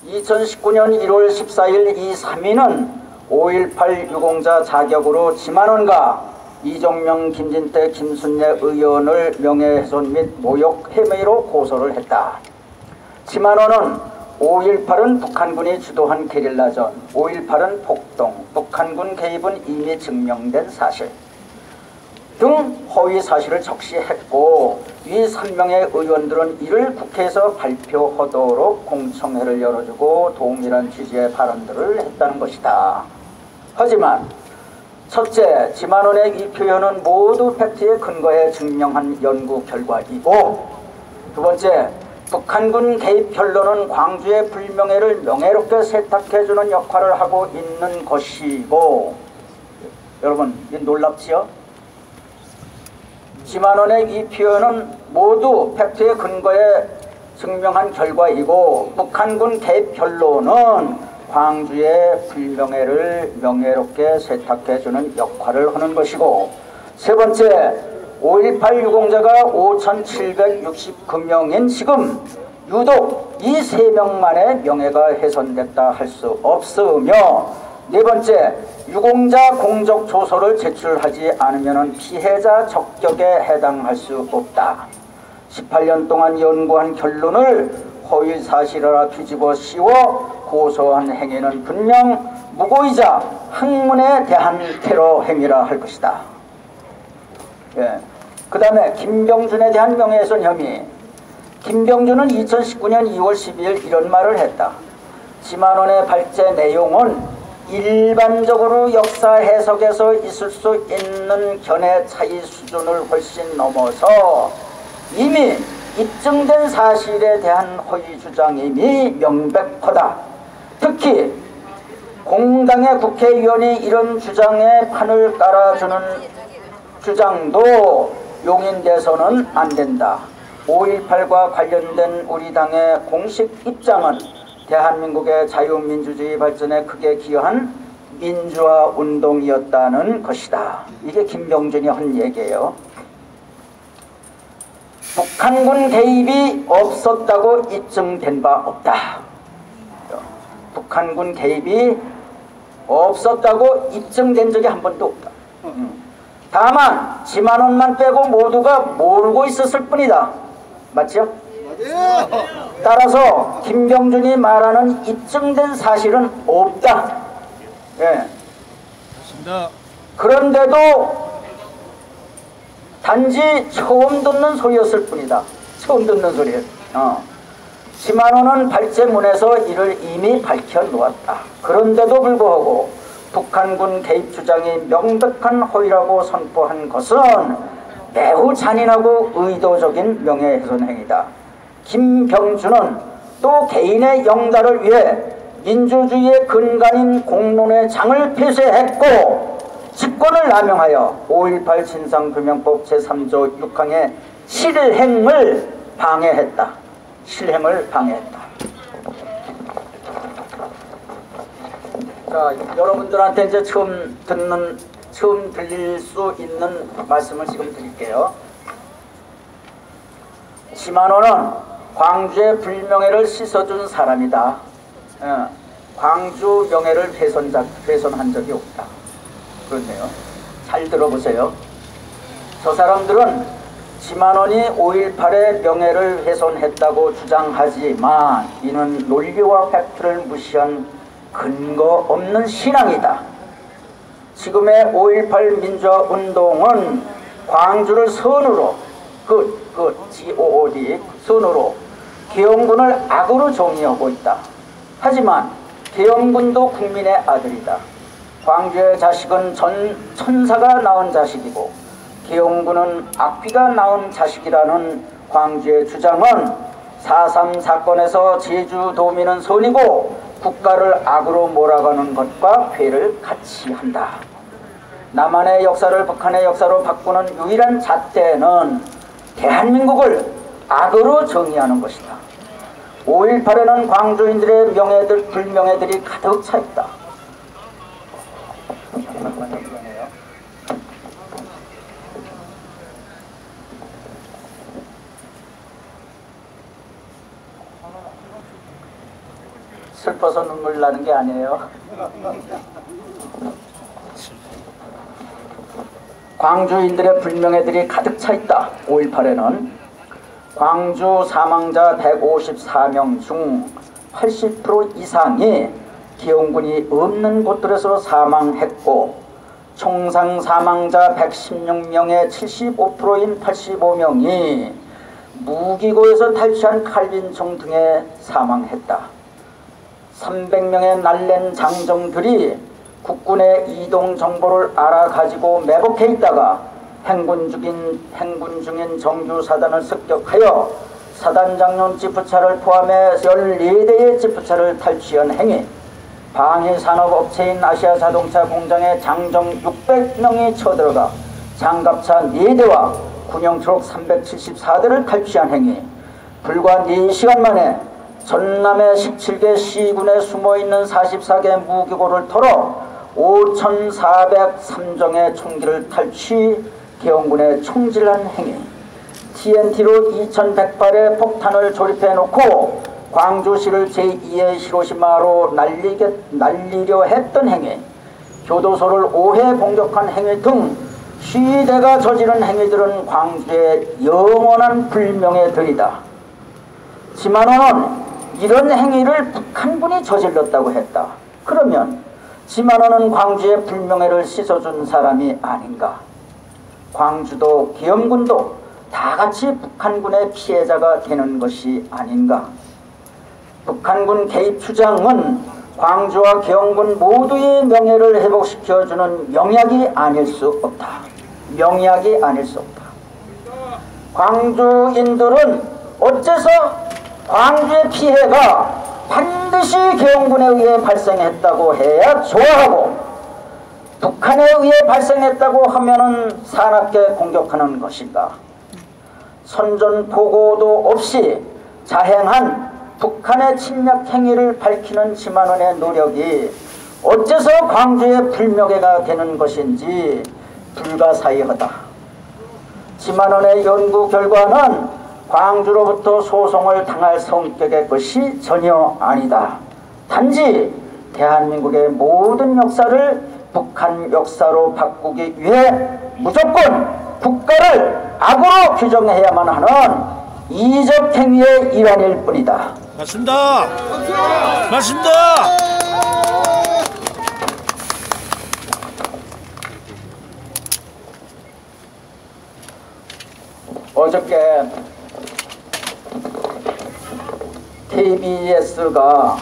2019년 1월 14일 이 3인은 5.18 유공자 자격으로 지만원과 이종명, 김진태, 김순례 의원을 명예훼손 및 모욕 혐의로 고소를 했다. 지만원은 5.18은 북한군이 주도한 게릴라전, 5.18은 폭동, 북한군 개입은 이미 증명된 사실 등 허위 사실을 적시했고, 이 3명의 의원들은 이를 국회에서 발표하도록 공청회를 열어주고 동일한 취지의 발언들을 했다는 것이다. 하지만 첫째, 지만원의 이 표현은 모두 팩트에 근거해 증명한 연구 결과이고, 두 번째, 북한군 개입 결론은 광주의 불명예를 명예롭게 세탁해주는 역할을 하고 있는 것이고, 여러분 이게 놀랍지요? 지만원의 이 표현은 모두 팩트에 근거해 증명한 결과이고, 북한군 개입 결론은 광주의 불명예를 명예롭게 세탁해주는 역할을 하는 것이고, 세 번째, 5.18 유공자가 5,769명인 지금 유독 이 3명만의 명예가 훼손됐다 할 수 없으며, 네 번째, 유공자 공적 조서를 제출하지 않으면 피해자 적격에 해당할 수 없다. 18년 동안 연구한 결론을 허위 사실이라 뒤집어 씌워 고소한 행위는 분명 무고이자 학문에 대한 테러 행위라 할 것이다. 그 다음에 김병준에 대한 명예훼손 혐의. 김병준은 2019년 2월 12일 이런 말을 했다. 지만원의 발제 내용은 일반적으로 역사 해석에서 있을 수 있는 견해 차이 수준을 훨씬 넘어서 이미 입증된 사실에 대한 허위 주장임이 명백하다. 특히 공당의 국회의원이 이런 주장에 판을 깔아주는 주장도 용인돼서는 안 된다. 5.18과 관련된 우리 당의 공식 입장은 대한민국의 자유민주주의 발전에 크게 기여한 민주화 운동이었다는 것이다. 이게 김병준이 한 얘기예요. 북한군 개입이 없었다고 입증된 바 없다. 북한군 개입이 없었다고 입증된 적이 한 번도 없다. 다만 지만원만 빼고 모두가 모르고 있었을 뿐이다. 맞죠? 따라서 김병준이 말하는 입증된 사실은 없다. 그런데도 단지 처음 듣는 소리였을 뿐이다. 처음 듣는 소리예요. 지만원은 발제문에서 이를 이미 밝혀놓았다. 그런데도 불구하고 북한군 개입 주장이 명백한 허위라고 선포한 것은 매우 잔인하고 의도적인 명예훼손 행위다. 김병준은 또 개인의 영달을 위해 민주주의의 근간인 공론의 장을 폐쇄했고 직권을 남용하여 5.18 진상규명법 제3조 6항의 실행을 방해했다. 실행을 방해했다. 자, 여러분들한테 이제 처음 들릴 수 있는 말씀을 지금 드릴게요. 지만원은 광주의 불명예를 씻어준 사람이다. 광주 명예를 훼손한 적이 없다. 그렇네요. 잘 들어보세요. 저 사람들은 지만원이 5.18의 명예를 훼손했다고 주장하지만 이는 논리와 팩트를 무시한 근거 없는 신앙이다. 지금의 5.18 민주화 운동은 광주를 선으로 GOOD 선으로 계엄군을 악으로 정의하고 있다. 하지만 계엄군도 국민의 아들이다. 광주의 자식은 천사가 낳은 자식이고 계엄군은 악귀가 낳은 자식이라는 광주의 주장은 4.3 사건에서 제주도민은 선이고 국가를 악으로 몰아가는 것과 괴를 같이 한다. 남한의 역사를 북한의 역사로 바꾸는 유일한 잣대는 대한민국을 악으로 정의하는 것이다. 5.18에는 광주인들의 불명예들이 가득 차 있다. 슬퍼서 눈물 나는 게 아니에요. 광주인들의 불명예들이 가득 차 있다. 5.18에는 광주 사망자 154명 중 80% 이상이 기영군이 없는 곳들에서 사망했고, 총상 사망자 116명의 75%인 85명이 무기고에서 탈취한 칼빈총 등에 사망했다. 300명의 날랜 장정들이 국군의 이동 정보를 알아가지고 매복해 있다가 행군 중인 정규사단을 습격하여 사단장군 지프차를 포함해 14대의 지프차를 탈취한 행위, 방위산업업체인 아시아자동차 공장에 장정 600명이 쳐들어가 장갑차 4대와 군용트럭 374대를 탈취한 행위, 불과 4시간 만에 전남의 17개 시군에 숨어있는 44개 무기고를 털어 5,403정의 총기를 탈취, 계엄군에 총질한 행위, TNT로 2,100발의 폭탄을 조립해 놓고 광주시를 제2의 히로시마로 날리려 했던 행위, 교도소를 5회 공격한 행위 등 시대가 저지른 행위들은 광주의 영원한 불명예들이다. 지만원은 이런 행위를 북한군이 저질렀다고 했다. 그러면 지만원은 광주의 불명예를 씻어준 사람이 아닌가? 광주도 계엄군도 다같이 북한군의 피해자가 되는 것이 아닌가? 북한군 개입 주장은 광주와 계엄군 모두의 명예를 회복시켜주는 명약이 아닐 수 없다. 명약이 아닐 수 없다. 광주인들은 어째서 광주의 피해가 반드시 계엄군에 의해 발생했다고 해야 좋아하고, 북한에 의해 발생했다고 하면은 사납게 공격하는 것인가? 선전포고도 없이 자행한 북한의 침략 행위를 밝히는 지만원의 노력이 어째서 광주의 불명예가 되는 것인지 불가사의하다. 지만원의 연구 결과는 광주로부터 소송을 당할 성격의 것이 전혀 아니다. 단지 대한민국의 모든 역사를 북한 역사로 바꾸기 위해 무조건 국가를 악으로 규정해야만 하는 이적 행위의 일환일 뿐이다. 맞습니다. 맞습니다. 어저께 KBS가